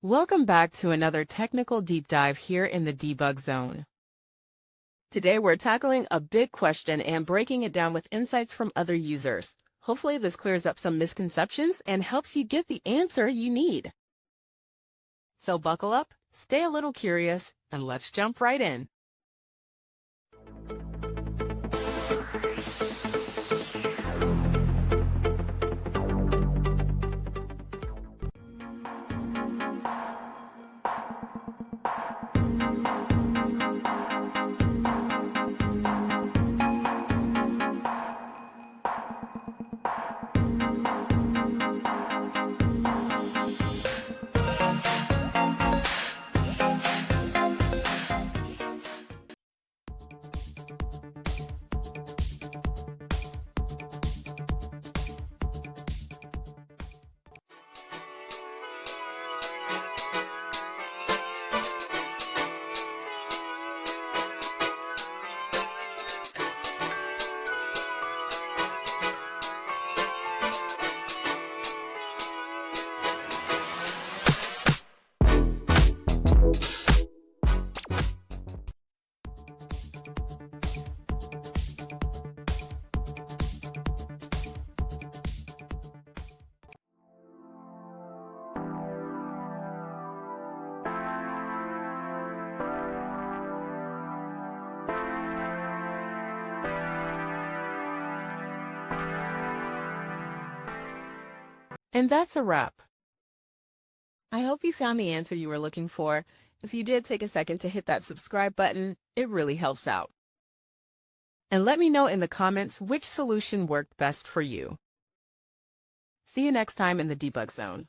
Welcome back to another technical deep dive here in the debug zone. Today we're tackling a big question and breaking it down with insights from other users. Hopefully this clears up some misconceptions and helps you get the answer you need. So buckle up, stay a little curious, and let's jump right in. And that's a wrap. I hope you found the answer you were looking for. If you did, take a second to hit that subscribe button. It really helps out. And let me know in the comments which solution worked best for you. See you next time in the debug zone.